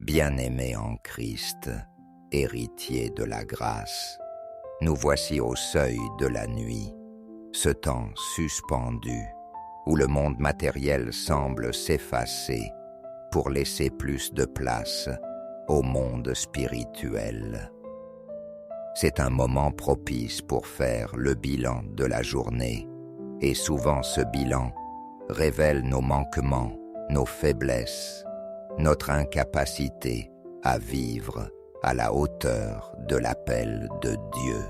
Bien-aimés en Christ, héritiers de la grâce, nous voici au seuil de la nuit, ce temps suspendu, où le monde matériel semble s'effacer pour laisser plus de place au monde spirituel. C'est un moment propice pour faire le bilan de la journée, et souvent ce bilan révèle nos manquements, nos faiblesses, notre incapacité à vivre à la hauteur de l'appel de Dieu.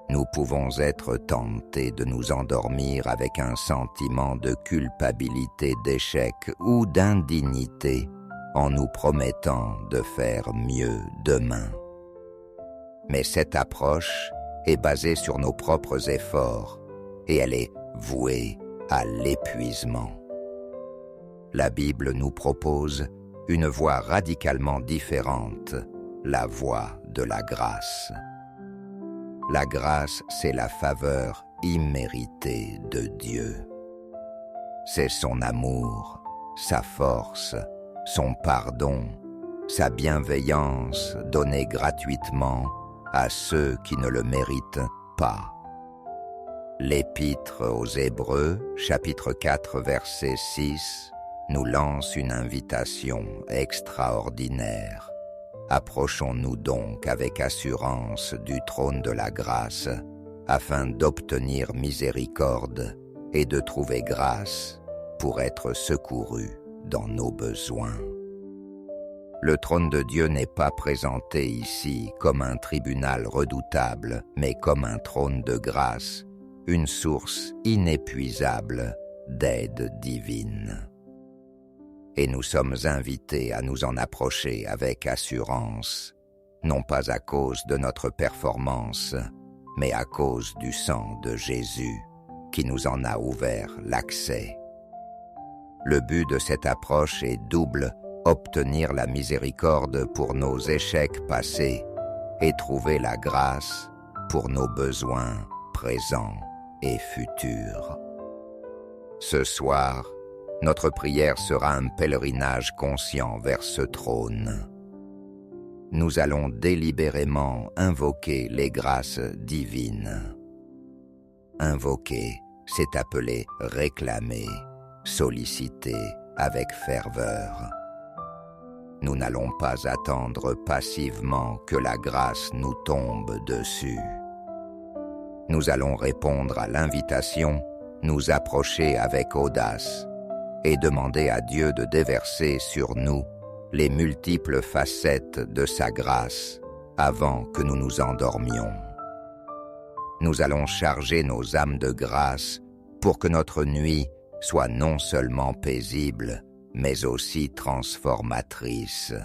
Nous pouvons être tentés de nous endormir avec un sentiment de culpabilité d'échec ou d'indignité en nous promettant de faire mieux demain. Mais cette approche est basée sur nos propres efforts et elle est vouée à l'épuisement. La Bible nous propose une voie radicalement différente, la voie de la grâce. La grâce, c'est la faveur imméritée de Dieu. C'est son amour, sa force, son pardon, sa bienveillance donnée gratuitement à ceux qui ne le méritent pas. L'Épître aux Hébreux, chapitre 4, verset 6, nous lance une invitation extraordinaire. Approchons-nous donc avec assurance du trône de la grâce, afin d'obtenir miséricorde et de trouver grâce pour être secourus dans nos besoins. Le trône de Dieu n'est pas présenté ici comme un tribunal redoutable, mais comme un trône de grâce, une source inépuisable d'aide divine. Et nous sommes invités à nous en approcher avec assurance, non pas à cause de notre performance, mais à cause du sang de Jésus qui nous en a ouvert l'accès. Le but de cette approche est double: obtenir la miséricorde pour nos échecs passés et trouver la grâce pour nos besoins présents et futurs. Ce soir, notre prière sera un pèlerinage conscient vers ce trône. Nous allons délibérément invoquer les grâces divines. Invoquer, c'est appeler réclamer, solliciter avec ferveur. Nous n'allons pas attendre passivement que la grâce nous tombe dessus. Nous allons répondre à l'invitation, nous approcher avec audace et demander à Dieu de déverser sur nous les multiples facettes de sa grâce avant que nous nous endormions. Nous allons charger nos âmes de grâce pour que notre nuit soit non seulement paisible, mais aussi transformatrice.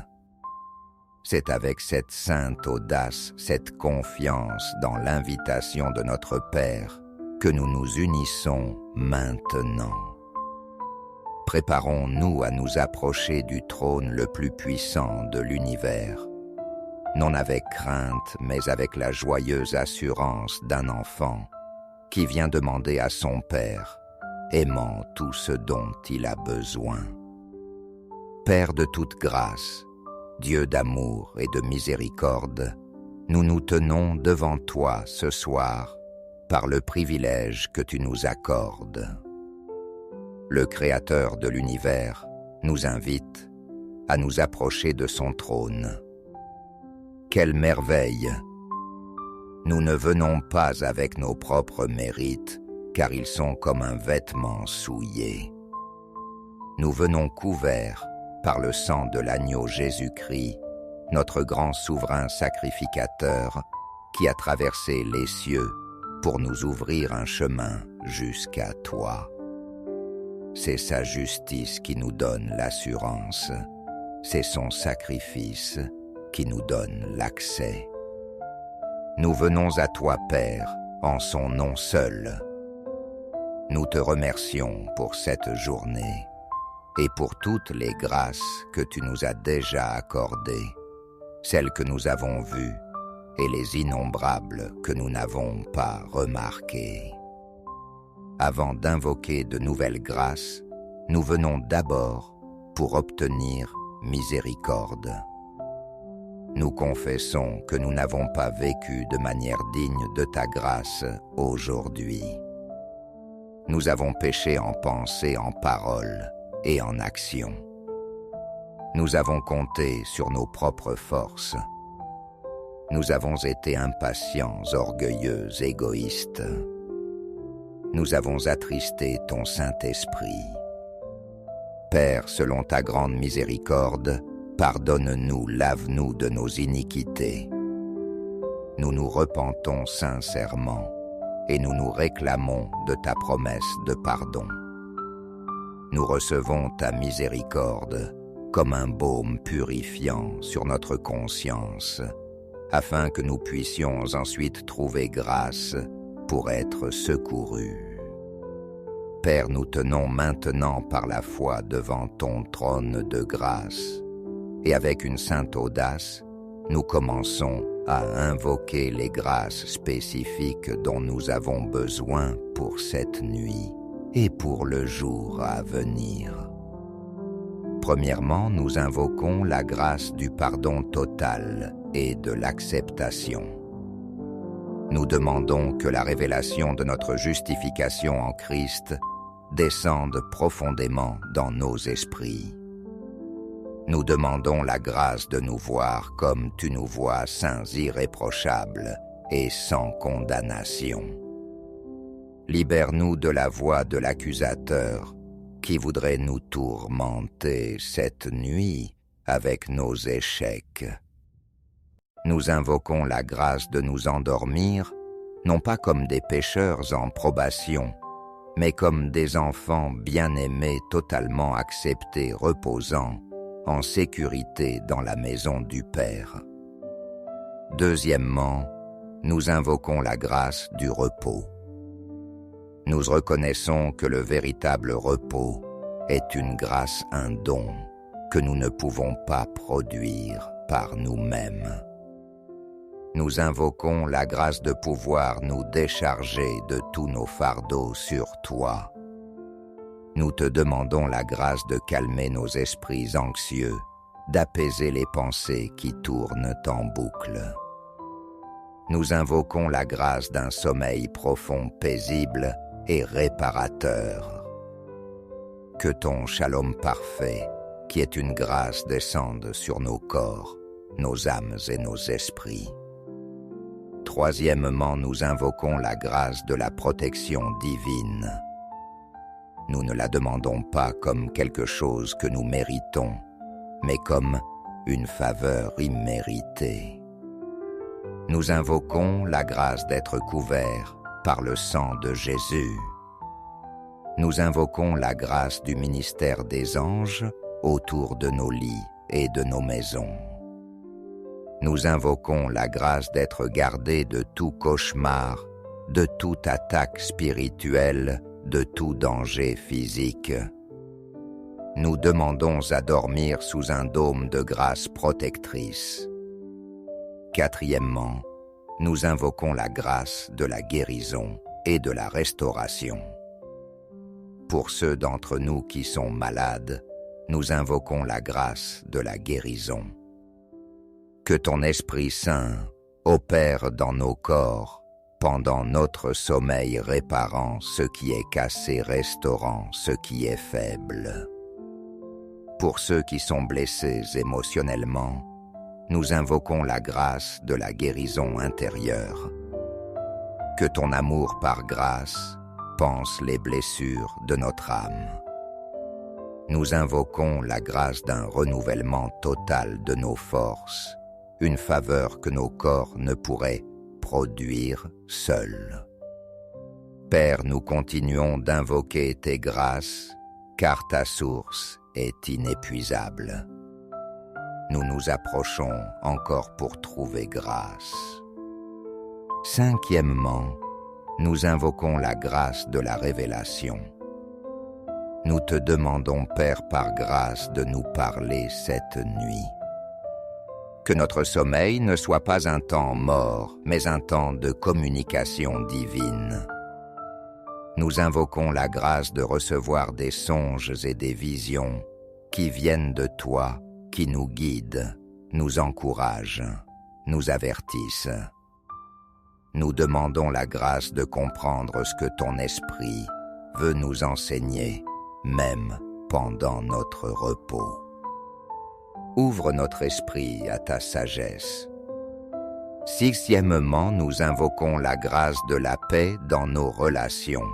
C'est avec cette sainte audace, cette confiance dans l'invitation de notre Père que nous nous unissons maintenant. Préparons-nous à nous approcher du trône le plus puissant de l'univers, non avec crainte, mais avec la joyeuse assurance d'un enfant qui vient demander à son Père, aimant tout ce dont il a besoin. Père de toute grâce, Dieu d'amour et de miséricorde, nous nous tenons devant toi ce soir par le privilège que tu nous accordes. Le Créateur de l'univers nous invite à nous approcher de son trône. Quelle merveille! Nous ne venons pas avec nos propres mérites, car ils sont comme un vêtement souillé. Nous venons couverts par le sang de l'agneau Jésus-Christ, notre grand souverain sacrificateur, qui a traversé les cieux pour nous ouvrir un chemin jusqu'à toi. C'est sa justice qui nous donne l'assurance, c'est son sacrifice qui nous donne l'accès. Nous venons à toi, Père, en son nom seul. Nous te remercions pour cette journée et pour toutes les grâces que tu nous as déjà accordées, celles que nous avons vues et les innombrables que nous n'avons pas remarquées. Avant d'invoquer de nouvelles grâces, nous venons d'abord pour obtenir miséricorde. Nous confessons que nous n'avons pas vécu de manière digne de ta grâce aujourd'hui. Nous avons péché en pensée, en parole et en action. Nous avons compté sur nos propres forces. Nous avons été impatients, orgueilleux, égoïstes. Nous avons attristé ton Saint-Esprit. Père, selon ta grande miséricorde, pardonne-nous, lave-nous de nos iniquités. Nous nous repentons sincèrement et nous nous réclamons de ta promesse de pardon. Nous recevons ta miséricorde comme un baume purifiant sur notre conscience, afin que nous puissions ensuite trouver grâce pour être secourus. Père, nous tenons maintenant par la foi devant ton trône de grâce, et avec une sainte audace, nous commençons à invoquer les grâces spécifiques dont nous avons besoin pour cette nuit et pour le jour à venir. Premièrement, nous invoquons la grâce du pardon total et de l'acceptation. Nous demandons que la révélation de notre justification en Christ descende profondément dans nos esprits. Nous demandons la grâce de nous voir comme tu nous vois, saints irréprochables et sans condamnation. Libère-nous de la voix de l'accusateur qui voudrait nous tourmenter cette nuit avec nos échecs. Nous invoquons la grâce de nous endormir, non pas comme des pécheurs en probation, mais comme des enfants bien-aimés, totalement acceptés, reposant, en sécurité dans la maison du Père. Deuxièmement, nous invoquons la grâce du repos. Nous reconnaissons que le véritable repos est une grâce, un don, que nous ne pouvons pas produire par nous-mêmes. Nous invoquons la grâce de pouvoir nous décharger de tous nos fardeaux sur toi. Nous te demandons la grâce de calmer nos esprits anxieux, d'apaiser les pensées qui tournent en boucle. Nous invoquons la grâce d'un sommeil profond, paisible et réparateur. Que ton shalom parfait, qui est une grâce, descende sur nos corps, nos âmes et nos esprits. Troisièmement, nous invoquons la grâce de la protection divine. Nous ne la demandons pas comme quelque chose que nous méritons, mais comme une faveur imméritée. Nous invoquons la grâce d'être couverts par le sang de Jésus. Nous invoquons la grâce du ministère des anges autour de nos lits et de nos maisons. Nous invoquons la grâce d'être gardés de tout cauchemar, de toute attaque spirituelle, de tout danger physique. Nous demandons à dormir sous un dôme de grâce protectrice. Quatrièmement, nous invoquons la grâce de la guérison et de la restauration. Pour ceux d'entre nous qui sont malades, nous invoquons la grâce de la guérison. Que ton Esprit Saint opère dans nos corps pendant notre sommeil, réparant ce qui est cassé, restaurant ce qui est faible. Pour ceux qui sont blessés émotionnellement, nous invoquons la grâce de la guérison intérieure. Que ton amour par grâce panse les blessures de notre âme. Nous invoquons la grâce d'un renouvellement total de nos forces, une faveur que nos corps ne pourraient produire seuls. Père, nous continuons d'invoquer tes grâces, car ta source est inépuisable. Nous nous approchons encore pour trouver grâce. Cinquièmement, nous invoquons la grâce de la révélation. Nous te demandons, Père, par grâce, de nous parler cette nuit. Que notre sommeil ne soit pas un temps mort, mais un temps de communication divine. Nous invoquons la grâce de recevoir des songes et des visions qui viennent de toi, qui nous guident, nous encouragent, nous avertissent. Nous demandons la grâce de comprendre ce que ton esprit veut nous enseigner, même pendant notre repos. Ouvre notre esprit à ta sagesse. Sixièmement, nous invoquons la grâce de la paix dans nos relations.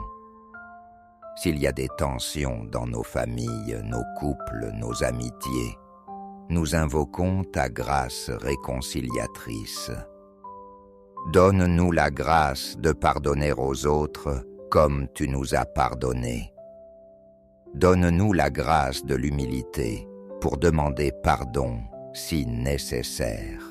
S'il y a des tensions dans nos familles, nos couples, nos amitiés, nous invoquons ta grâce réconciliatrice. Donne-nous la grâce de pardonner aux autres comme tu nous as pardonné. Donne-nous la grâce de l'humilité pour demander pardon si nécessaire.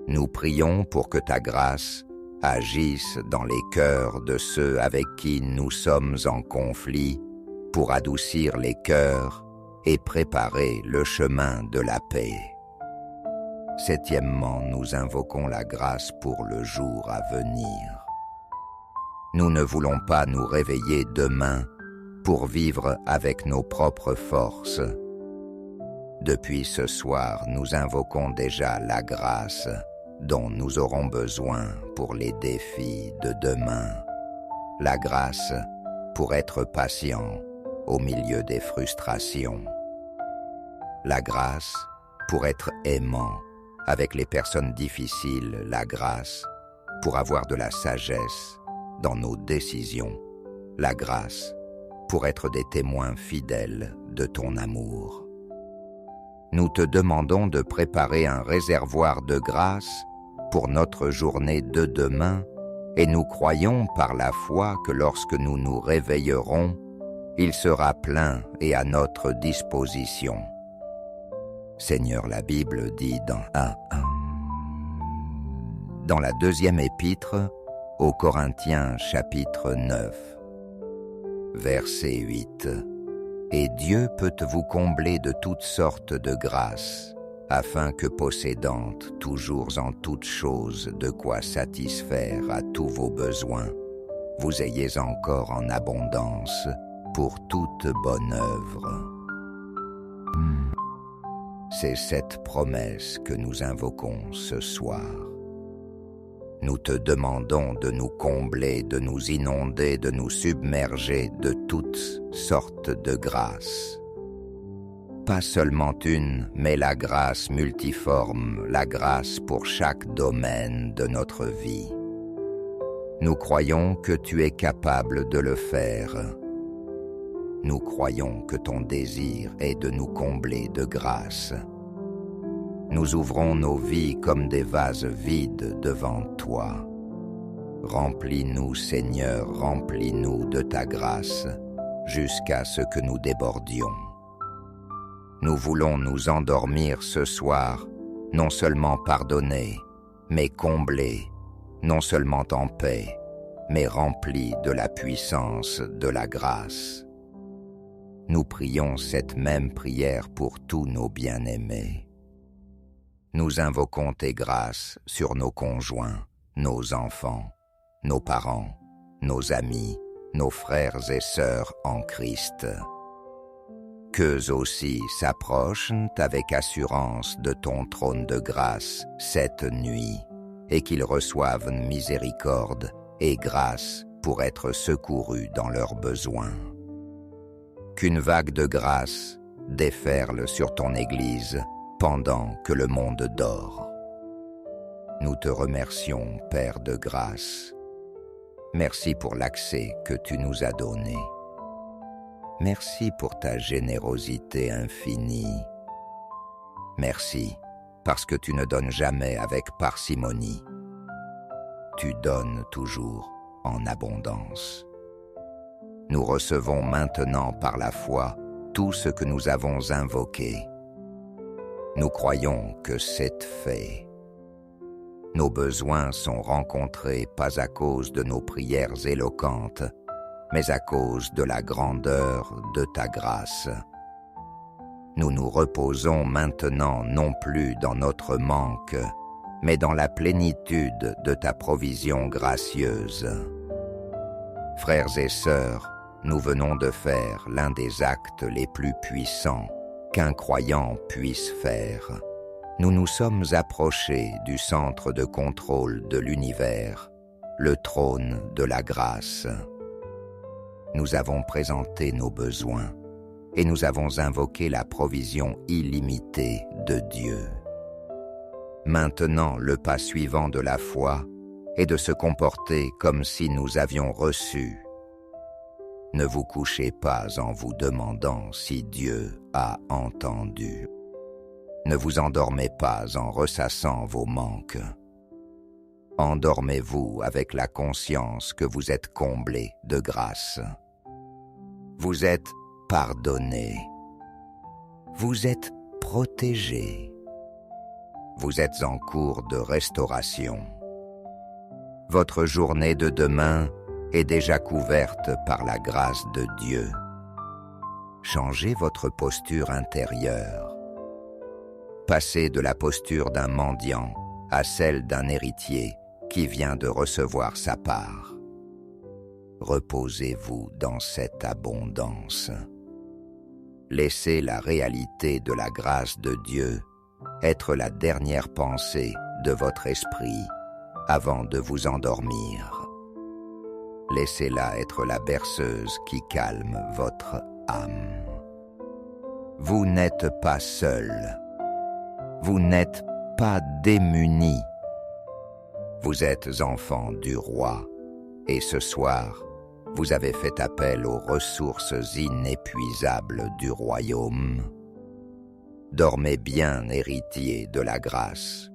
Nous prions pour que ta grâce agisse dans les cœurs de ceux avec qui nous sommes en conflit pour adoucir les cœurs et préparer le chemin de la paix. Septièmement, nous invoquons la grâce pour le jour à venir. Nous ne voulons pas nous réveiller demain pour vivre avec nos propres forces. Depuis ce soir, nous invoquons déjà la grâce dont nous aurons besoin pour les défis de demain. La grâce pour être patient au milieu des frustrations. La grâce pour être aimant avec les personnes difficiles. La grâce pour avoir de la sagesse dans nos décisions. La grâce pour être des témoins fidèles de ton amour. Nous te demandons de préparer un réservoir de grâce pour notre journée de demain, et nous croyons par la foi que lorsque nous nous réveillerons, il sera plein et à notre disposition. Seigneur, la Bible dit dans la deuxième épître aux Corinthiens chapitre 9, verset 8, « Et Dieu peut vous combler de toutes sortes de grâces, afin que possédant toujours en toutes choses de quoi satisfaire à tous vos besoins, vous ayez encore en abondance pour toute bonne œuvre. » C'est cette promesse que nous invoquons ce soir. Nous te demandons de nous combler, de nous inonder, de nous submerger de toutes sortes de grâces. Pas seulement une, mais la grâce multiforme, la grâce pour chaque domaine de notre vie. Nous croyons que tu es capable de le faire. Nous croyons que ton désir est de nous combler de grâce. Nous ouvrons nos vies comme des vases vides devant toi. Remplis-nous, Seigneur, remplis-nous de ta grâce, jusqu'à ce que nous débordions. Nous voulons nous endormir ce soir, non seulement pardonnés, mais comblés, non seulement en paix, mais remplis de la puissance de la grâce. Nous prions cette même prière pour tous nos bien-aimés. Nous invoquons tes grâces sur nos conjoints, nos enfants, nos parents, nos amis, nos frères et sœurs en Christ. Qu'eux aussi s'approchent avec assurance de ton trône de grâce cette nuit, et qu'ils reçoivent miséricorde et grâce pour être secourus dans leurs besoins. Qu'une vague de grâce déferle sur ton Église pendant que le monde dort. Nous te remercions, Père de grâce. Merci pour l'accès que tu nous as donné. Merci pour ta générosité infinie. Merci parce que tu ne donnes jamais avec parcimonie. Tu donnes toujours en abondance. Nous recevons maintenant par la foi tout ce que nous avons invoqué. Nous croyons que c'est fait. Nos besoins sont rencontrés pas à cause de nos prières éloquentes, mais à cause de la grandeur de ta grâce. Nous nous reposons maintenant non plus dans notre manque, mais dans la plénitude de ta provision gracieuse. Frères et sœurs, nous venons de faire l'un des actes les plus puissants qu'un croyant puisse faire. Nous nous sommes approchés du centre de contrôle de l'univers, le trône de la grâce. Nous avons présenté nos besoins et nous avons invoqué la provision illimitée de Dieu. Maintenant, le pas suivant de la foi est de se comporter comme si nous avions reçu. Ne vous couchez pas en vous demandant si Dieu a entendu. Ne vous endormez pas en ressassant vos manques. Endormez-vous avec la conscience que vous êtes comblés de grâce. Vous êtes pardonnés. Vous êtes protégés. Vous êtes en cours de restauration. Votre journée de demain est déjà couverte par la grâce de Dieu. Changez votre posture intérieure. Passez de la posture d'un mendiant à celle d'un héritier qui vient de recevoir sa part. Reposez-vous dans cette abondance. Laissez la réalité de la grâce de Dieu être la dernière pensée de votre esprit avant de vous endormir. Laissez-la être la berceuse qui calme votre âme. Vous n'êtes pas seul. Vous n'êtes pas démunis. Vous êtes enfants du roi, et ce soir, vous avez fait appel aux ressources inépuisables du royaume. Dormez bien, héritiers de la grâce.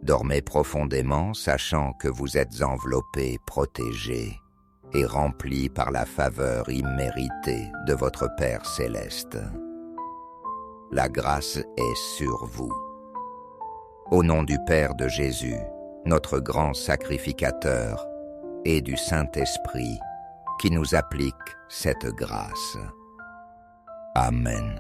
Dormez profondément, sachant que vous êtes enveloppés, protégés et remplis par la faveur imméritée de votre Père céleste. La grâce est sur vous. Au nom du Père de Jésus, notre grand sacrificateur, et du Saint-Esprit, qui nous applique cette grâce. Amen.